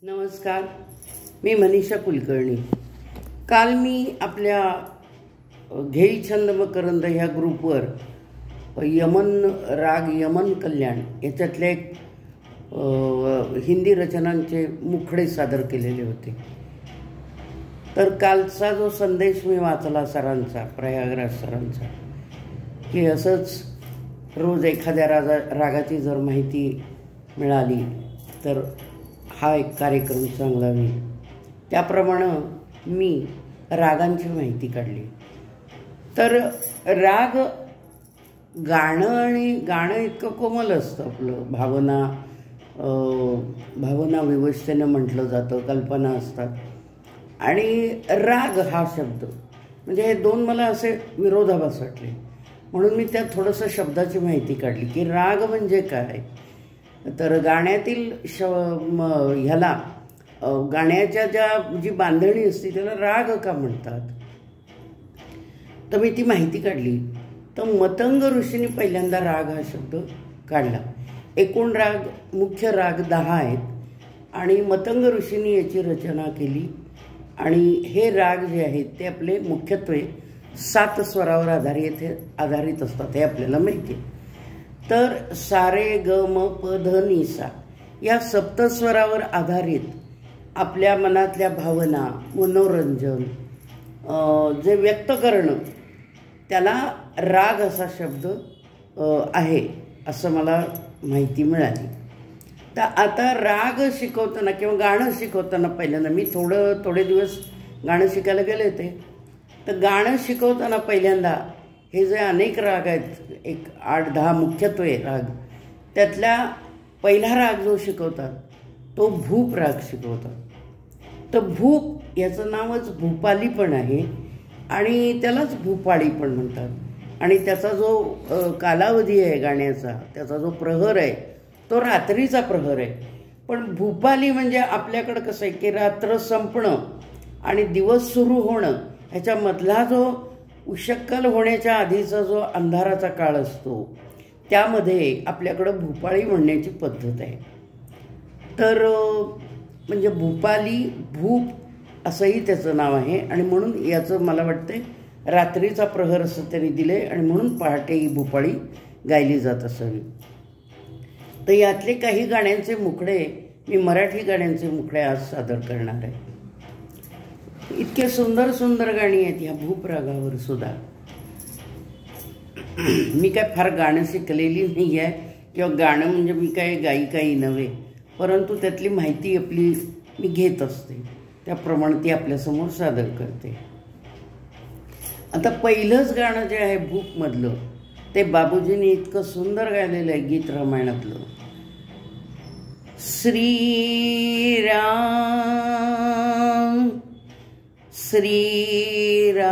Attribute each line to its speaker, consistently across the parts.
Speaker 1: नमस्कार, मी मनीषा कुलकर्णी। काल मी आपल्या घेई छंद मकरंद ह्या ग्रुपवर यमन राग यमन कल्याण याच्यातले एक हिंदी रचनांचे मुखडे सादर केलेले होते। तर कालचा जो संदेश मी वाचला सरांचा, प्रयागराज सरांचा, की असंच रोज एखाद्या रागाची जर माहिती मिळाली तर हा एक कार्यक्रम चांगला होईल। त्याप्रमाणे मी रागांची माहिती काढली। तर राग गाणं इतकं कोमल असतं, आपलं भावना विवशतेने म्हटलं जातं, कल्पना असतात। आणि राग हा शब्द म्हणजे हे दोन मला असे विरोधाभास वाटले, म्हणून मी त्यात थोडंसं शब्दाची माहिती काढली की राग म्हणजे काय। तर गाण्यातील ह्याला गाण्याच्या जी बांधणी असते त्याला राग का म्हणतात, तर मी ती माहिती काढली। तर मतंग ऋषींनी पहिल्यांदा राग हा शब्द काढला। एकूण राग मुख्य राग 10 आहेत आणि मतंग ऋषींनी याची रचना केली। आणि हे राग जे आहेत ते आपले मुख्यत्वे 7 स्वरावर आधारित असतात, हे आपल्याला माहिती आहे। तर सारे ग म प ध नि सा या सप्तस्वरावर आधारित आपल्या मनातल्या भावना, मनोरंजन जे व्यक्त करणं, त्याला राग असा शब्द आहे असं मला माहिती मिळाली। तर आता राग शिकवताना किंवा गाणं शिकवताना पहिल्यांदा मी थोडे दिवस गाणं शिकायला गेले होते। तर गाणं शिकवताना पहिल्यांदा हे जे अनेक राग आहेत, एक 8-10 मुख्यत्वे राग, त्यातल्या पहिला राग जो शिकवतात तो भूप राग शिकवतात। तर भूप याचं नावच भूपाली पण आहे आणि त्यालाच भूपाळी पण म्हणतात। आणि त्याचा जो कालावधी आहे गाण्याचा, त्याचा जो प्रहर आहे तो रात्रीचा प्रहर आहे। पण भूपाली म्हणजे आपल्याकडं कसं आहे की रात्र संपणं आणि दिवस सुरू होणं ह्याच्यामधला जो उशक्कल होण्याच्या आधीचा जो अंधाराचा काळ असतो, त्यामध्ये आपल्याकडं भूपाळी म्हणण्याची पद्धत आहे। तर म्हणजे भूपाली, भूप असंही त्याचं नाव आहे आणि म्हणून याचं मला वाटते रात्रीचा प्रहर असं त्यांनी दिले आणि म्हणून पहाटे ही भूपाळी गायली जात असावी। तर यातले काही गाण्यांचे मुखडे मी मराठी गाण्यांचे मुखडे आज सादर करणार आहे। इतके सुंदर सुंदर गाणी आहेत ह्या भूप रागावर सुद्धा। मी काय फार गाणं शिकलेली नाही आहे किंवा गाणं म्हणजे मी काय गायिकाही नव्हे, परंतु त्यातली माहिती आपली मी घेत असते, त्याप्रमाणे ती आपल्यासमोर सादर करते। आता पहिलंच गाणं जे आहे भूपमधलं ते बाबूजींनी इतकं सुंदर गायलेलं आहे, गीत रामायणातलं। श्रीराम श्रीराम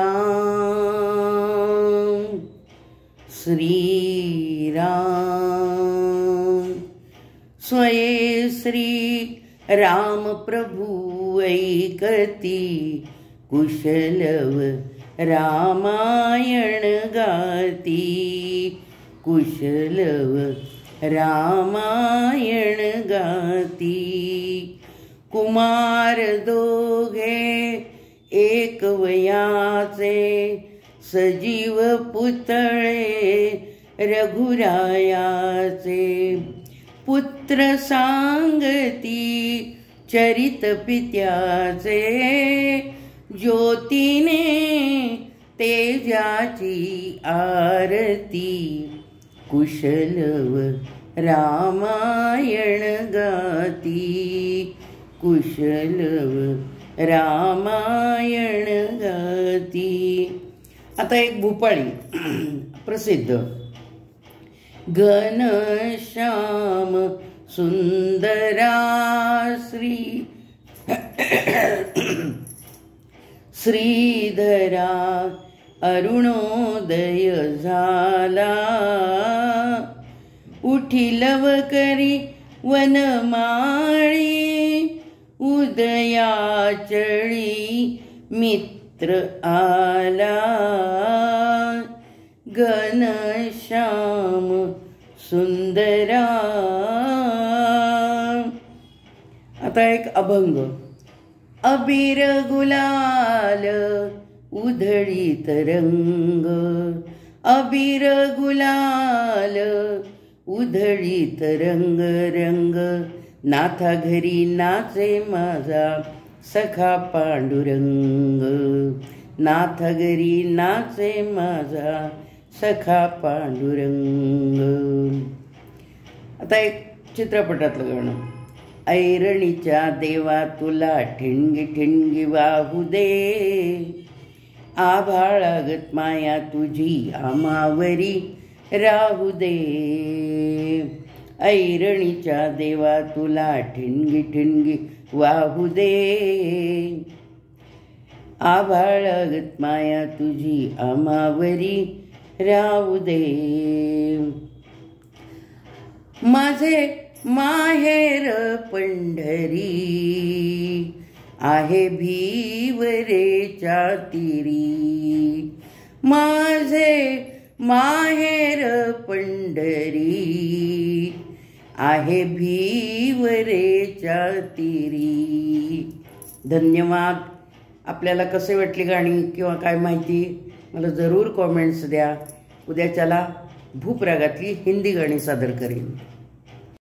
Speaker 1: श्रीराम स्वये श्री राम प्रभु ऐकती कुशलव रामायण गाती कुशलव रामायण गाती। कुमार दोघे एक वयाचे सजीव पुतळे रघुरायाचे पुत्र सांगती चरित पित्याचे ज्योतीने तेजाची आरती कुशलव रामायण गाती कुशलव रामायण गाती। आता एक भूपाळी प्रसिद्ध। घनश्याम सुंदरा श्रीधरा अरुणोदय झाला उठिलव करी वनमाळी उदयाचळी मित्र आला घनश्याम सुंदरा। आता एक अभंग. अबीर गुलाल उधळीत रंग, अबीर गुलाल उधळीत रंग रंग, नाथा घरी नाचे माझा सखा पांडुरंग, नाथा घरी नाचे माझा सखा पांडुरंग. आता एक चित्रपटातलं गाणं. ऐरणीच्या देवा तुला ठिणगी ठिणगी वाहू दे, आभाळागत माया तुझी आम्हावरी राहू दे. ऐरणीच्या देवा तुला ठिणगी ठिणगी वाहू दे, आभाळागत माया तुझी आम्हावरी राहू दे. माझे माहेर पंढरी आहे भीवरेच्या तीरी, माझे माहेर पंढरी आहे भीवरेच्या तीरी. धन्यवाद. आपल्याला कसे वाटली गाणी किंवा काय माहिती मला जरूर कॉमेंट्स द्या. उद्याच्याला भूप रागातली हिंदी गाणी सादर करेन.